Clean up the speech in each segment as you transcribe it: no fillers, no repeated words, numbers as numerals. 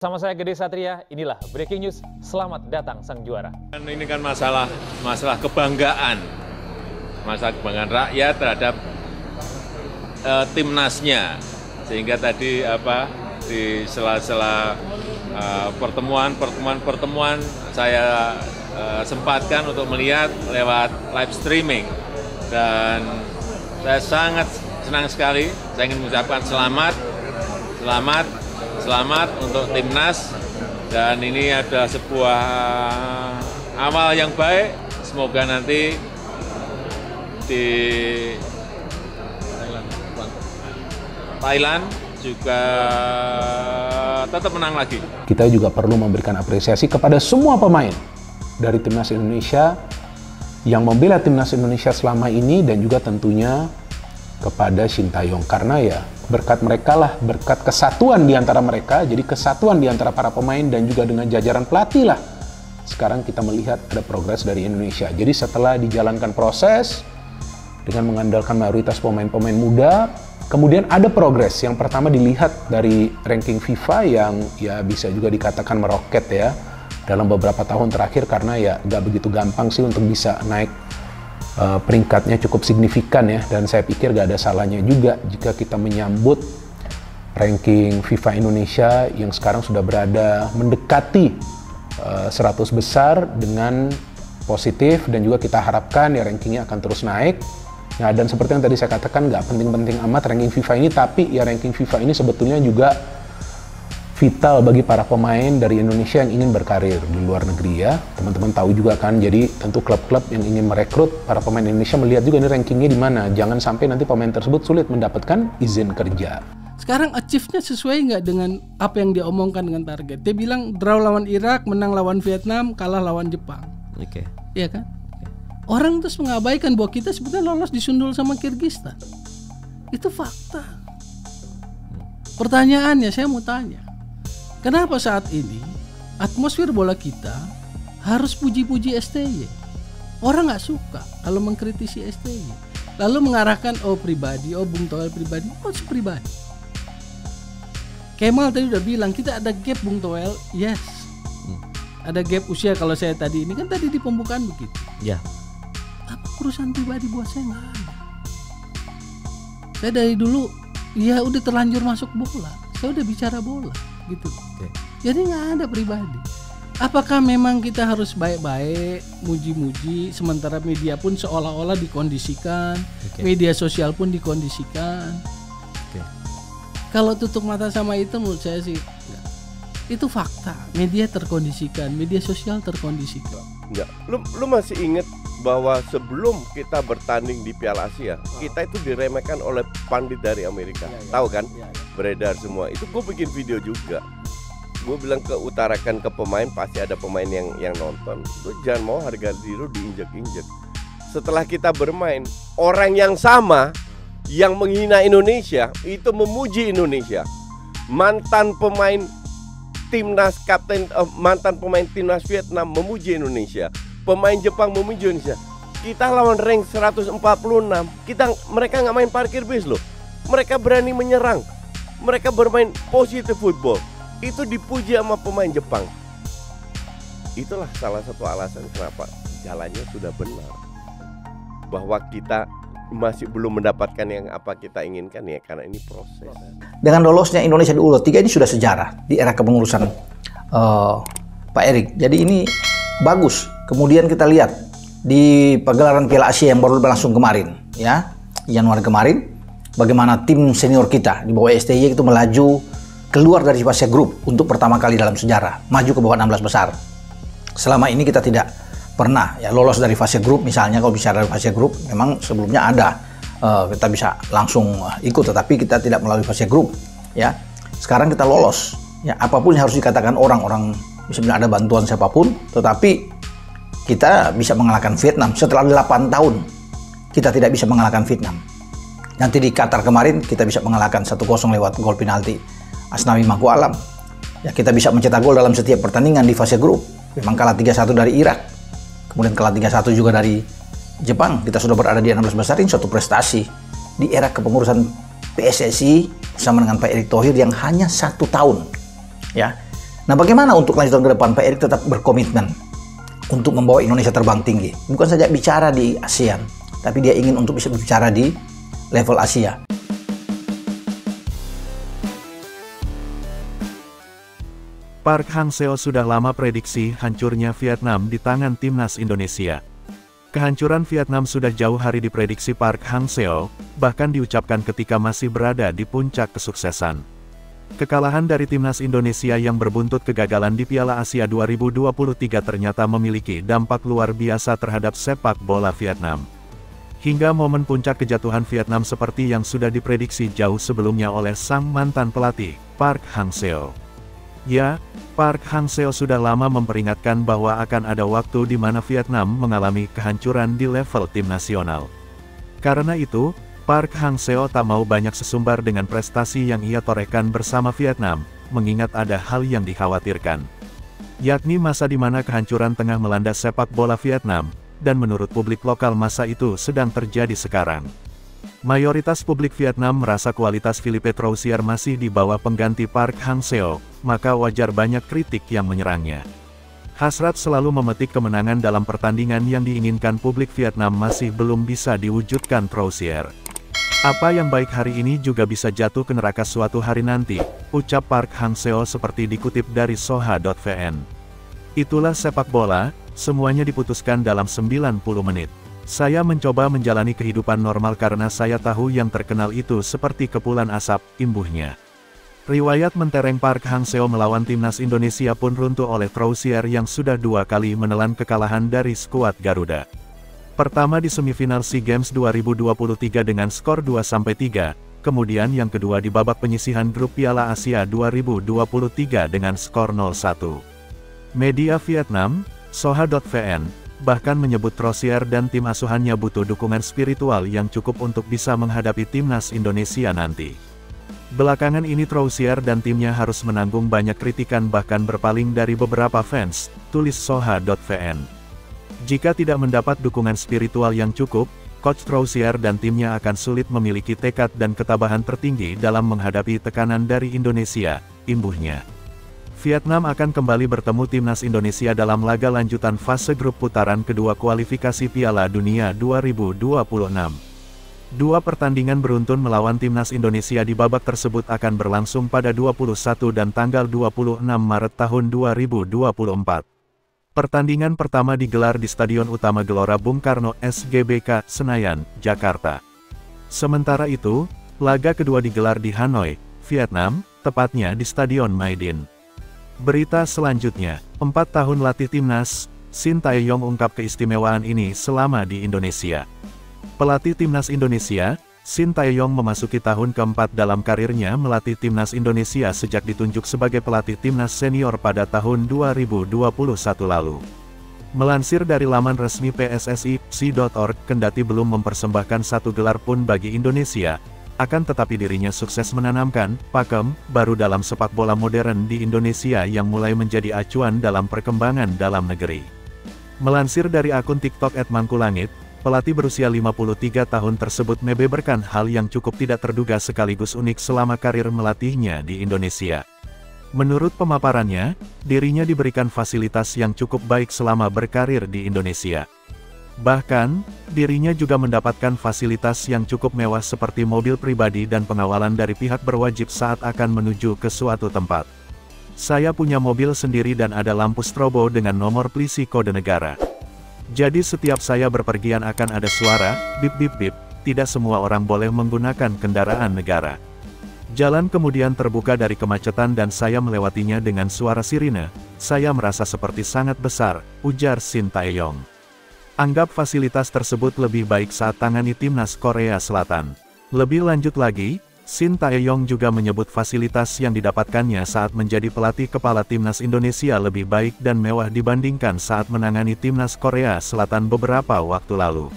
Bersama saya Gede Satria, inilah Breaking News. Selamat datang sang juara. Ini kan masalah kebanggaan rakyat terhadap timnasnya. Sehingga tadi di sela-sela pertemuan saya sempatkan untuk melihat lewat live streaming, dan saya sangat senang sekali. Saya ingin mengucapkan selamat untuk timnas, dan ini ada sebuah awal yang baik. Semoga nanti di Thailand juga tetap menang lagi. Kita juga perlu memberikan apresiasi kepada semua pemain dari timnas Indonesia yang membela timnas Indonesia selama ini, dan juga tentunya kepada Shin Tae-yong, karena ya berkat mereka lah, berkat kesatuan di antara mereka, jadi kesatuan di antara para pemain dan juga dengan jajaran pelatih lah, sekarang kita melihat ada progres dari Indonesia. Jadi setelah dijalankan proses dengan mengandalkan mayoritas pemain-pemain muda, kemudian ada progres. Yang pertama dilihat dari ranking FIFA yang ya bisa juga dikatakan meroket ya dalam beberapa tahun terakhir, karena ya nggak begitu gampang sih untuk bisa naik peringkatnya cukup signifikan ya, dan saya pikir gak ada salahnya juga jika kita menyambut ranking FIFA Indonesia yang sekarang sudah berada mendekati 100 besar dengan positif, dan juga kita harapkan ya rankingnya akan terus naik. Nah, dan seperti yang tadi saya katakan, gak penting-penting amat ranking FIFA ini, tapi ya ranking FIFA ini sebetulnya juga vital bagi para pemain dari Indonesia yang ingin berkarir di luar negeri ya. Teman-teman tahu juga kan, jadi tentu klub-klub yang ingin merekrut para pemain Indonesia melihat juga ini rankingnya di mana. Jangan sampai nanti pemain tersebut sulit mendapatkan izin kerja. Sekarang achieve-nya sesuai nggak dengan apa yang dia omongkan dengan target? Dia bilang draw lawan Irak, menang lawan Vietnam, kalah lawan Jepang. Oke. Iya kan? Orang terus mengabaikan bahwa kita sebetulnya lolos disundul sama Kirgistan. Itu fakta. Pertanyaannya, saya mau tanya, kenapa saat ini atmosfer bola kita harus puji-puji STY? Orang nggak suka kalau mengkritisi STY, lalu mengarahkan pribadi, Bung Toel pribadi, pribadi. Kemal tadi udah bilang kita ada gap Bung Toel, yes, ada gap usia. Kalau saya tadi ini kan tadi di pembukaan begitu. Ya. Apa urusan pribadi buat saya nggak ada. Saya dari dulu ya udah terlanjur masuk bola, saya udah bicara bola. Gitu. Okay. Jadi nggak ada pribadi. Apakah memang kita harus baik-baik, muji-muji, sementara media pun seolah-olah dikondisikan, media sosial pun dikondisikan. Kalau tutup mata sama itu, menurut saya sih itu fakta. Media terkondisikan, media sosial terkondisikan. Enggak. Lu masih ingat bahwa sebelum kita bertanding di Piala Asia, kita itu diremehkan oleh pandit dari Amerika. Tahu kan? Beredar semua. Itu gue bikin video juga. Gue bilang utarakan ke pemain, pasti ada pemain yang nonton. Lu jangan mau harga diri lu diinjek-injek. Setelah kita bermain, orang yang sama yang menghina Indonesia itu memuji Indonesia. Mantan pemain timnas mantan pemain timnas Vietnam memuji Indonesia. Pemain Jepang memuji Indonesia. Kita lawan rank 146. Mereka nggak main parkir bis loh. Mereka berani menyerang. Mereka bermain positif football. Itu dipuji sama pemain Jepang. Itulah salah satu alasan kenapa jalannya sudah benar. Bahwa kita masih belum mendapatkan yang apa kita inginkan ya, karena ini proses. Dengan lolosnya Indonesia di U23 ini sudah sejarah di era kepengurusan Pak Erik. Jadi ini bagus. Kemudian kita lihat di pagelaran Piala Asia yang baru berlangsung kemarin, ya, Januari kemarin, bagaimana tim senior kita di bawah STY itu melaju keluar dari fase grup untuk pertama kali dalam sejarah, maju ke babak 16 besar. Selama ini kita tidak pernah ya lolos dari fase grup. Misalnya kalau bicara dari fase grup, memang sebelumnya ada kita bisa langsung ikut, tetapi kita tidak melalui fase grup. Ya, sekarang kita lolos. Ya, apapun yang harus dikatakan orang bisa bilang ada bantuan siapapun, tetapi kita bisa mengalahkan Vietnam. Setelah 8 tahun kita tidak bisa mengalahkan Vietnam. Nanti di Qatar kemarin kita bisa mengalahkan 1-0 lewat gol penalti Asnawi Mangku Alam. Ya, kita bisa mencetak gol dalam setiap pertandingan di fase grup. Memang kalah 3-1 dari Irak, kemudian kalah 3-1 juga dari Jepang. Kita sudah berada di 16 besar. Ini suatu prestasi di era kepengurusan PSSI bersama dengan Pak Erick Thohir yang hanya 1 tahun. Ya, Nah, bagaimana untuk lanjutan ke depan? Pak Erik tetap berkomitmen untuk membawa Indonesia terbang tinggi. Bukan saja bicara di ASEAN, tapi dia ingin untuk bisa bicara di level Asia. Park Hang-seo sudah lama prediksi hancurnya Vietnam di tangan timnas Indonesia. Kehancuran Vietnam sudah jauh hari diprediksi Park Hang-seo, bahkan diucapkan ketika masih berada di puncak kesuksesan. Kekalahan dari timnas Indonesia yang berbuntut kegagalan di Piala Asia 2023 ternyata memiliki dampak luar biasa terhadap sepak bola Vietnam. Hingga momen puncak kejatuhan Vietnam seperti yang sudah diprediksi jauh sebelumnya oleh sang mantan pelatih, Park Hang-seo. Ya, Park Hang-seo sudah lama memperingatkan bahwa akan ada waktu di mana Vietnam mengalami kehancuran di level tim nasional. Karena itu, Park Hang-seo tak mau banyak sesumbar dengan prestasi yang ia torehkan bersama Vietnam, mengingat ada hal yang dikhawatirkan. Yakni masa di mana kehancuran tengah melanda sepak bola Vietnam, dan menurut publik lokal masa itu sedang terjadi sekarang. Mayoritas publik Vietnam merasa kualitas Philippe Troussier masih di bawah pengganti Park Hang-seo, maka wajar banyak kritik yang menyerangnya. Hasrat selalu memetik kemenangan dalam pertandingan yang diinginkan publik Vietnam masih belum bisa diwujudkan Troussier. Apa yang baik hari ini juga bisa jatuh ke neraka suatu hari nanti, ucap Park Hang-seo seperti dikutip dari Soha.vn. Itulah sepak bola, semuanya diputuskan dalam 90 menit. Saya mencoba menjalani kehidupan normal karena saya tahu yang terkenal itu seperti kepulan asap, imbuhnya. Riwayat mentereng Park Hang-seo melawan timnas Indonesia pun runtuh oleh Troussier yang sudah 2 kali menelan kekalahan dari skuad Garuda. Pertama di semifinal SEA Games 2023 dengan skor 2-3, kemudian yang kedua di babak penyisihan grup Piala Asia 2023 dengan skor 0-1. Media Vietnam, Soha.vn, bahkan menyebut Troussier dan tim asuhannya butuh dukungan spiritual yang cukup untuk bisa menghadapi timnas Indonesia nanti. Belakangan ini Troussier dan timnya harus menanggung banyak kritikan bahkan berpaling dari beberapa fans, tulis Soha.vn. Jika tidak mendapat dukungan spiritual yang cukup, Coach Troussier dan timnya akan sulit memiliki tekad dan ketabahan tertinggi dalam menghadapi tekanan dari Indonesia, imbuhnya. Vietnam akan kembali bertemu timnas Indonesia dalam laga lanjutan fase grup putaran kedua kualifikasi Piala Dunia 2026. 2 pertandingan beruntun melawan timnas Indonesia di babak tersebut akan berlangsung pada 21 dan tanggal 26 Maret tahun 2024. Pertandingan pertama digelar di Stadion Utama Gelora Bung Karno SGBK, Senayan, Jakarta. Sementara itu, laga kedua digelar di Hanoi, Vietnam, tepatnya di Stadion Maidin. Berita selanjutnya, 4 tahun latih timnas, Shin Tae-yong ungkap keistimewaan ini selama di Indonesia. Pelatih timnas Indonesia, Shin Tae-yong memasuki tahun keempat dalam karirnya melatih timnas Indonesia sejak ditunjuk sebagai pelatih timnas senior pada tahun 2021 lalu. Melansir dari laman resmi PSSI.org, kendati belum mempersembahkan 1 gelar pun bagi Indonesia, akan tetapi dirinya sukses menanamkan pakem baru dalam sepak bola modern di Indonesia yang mulai menjadi acuan dalam perkembangan dalam negeri. Melansir dari akun TikTok @mangkulangit, pelatih berusia 53 tahun tersebut membeberkan hal yang cukup tidak terduga sekaligus unik selama karir melatihnya di Indonesia. Menurut pemaparannya, dirinya diberikan fasilitas yang cukup baik selama berkarir di Indonesia. Bahkan, dirinya juga mendapatkan fasilitas yang cukup mewah seperti mobil pribadi dan pengawalan dari pihak berwajib saat akan menuju ke suatu tempat. Saya punya mobil sendiri dan ada lampu strobo dengan nomor polisi kode negara. Jadi setiap saya berpergian akan ada suara, bip bip bip, tidak semua orang boleh menggunakan kendaraan negara. Jalan kemudian terbuka dari kemacetan dan saya melewatinya dengan suara sirine, saya merasa seperti sangat besar, ujar Shin Tae-yong. Anggap fasilitas tersebut lebih baik saat tangani timnas Korea Selatan. Lebih lanjut lagi, Shin Tae-yong juga menyebut fasilitas yang didapatkannya saat menjadi pelatih kepala timnas Indonesia lebih baik dan mewah dibandingkan saat menangani timnas Korea Selatan beberapa waktu lalu.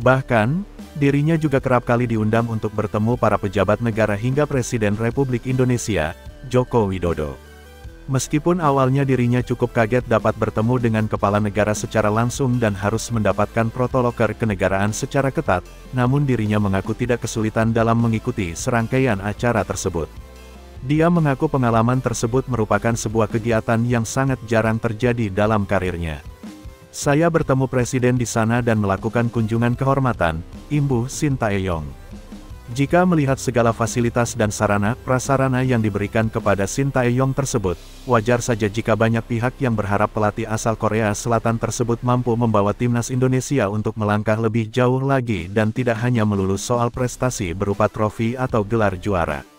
Bahkan, dirinya juga kerap kali diundang untuk bertemu para pejabat negara hingga Presiden Republik Indonesia, Joko Widodo. Meskipun awalnya dirinya cukup kaget dapat bertemu dengan kepala negara secara langsung dan harus mendapatkan protokol kenegaraan secara ketat, namun dirinya mengaku tidak kesulitan dalam mengikuti serangkaian acara tersebut. Dia mengaku pengalaman tersebut merupakan sebuah kegiatan yang sangat jarang terjadi dalam karirnya. Saya bertemu presiden di sana dan melakukan kunjungan kehormatan, imbuh Shin Tae-yong. Jika melihat segala fasilitas dan sarana-prasarana yang diberikan kepada Shin Tae-yong tersebut, wajar saja jika banyak pihak yang berharap pelatih asal Korea Selatan tersebut mampu membawa timnas Indonesia untuk melangkah lebih jauh lagi dan tidak hanya melulu soal prestasi berupa trofi atau gelar juara.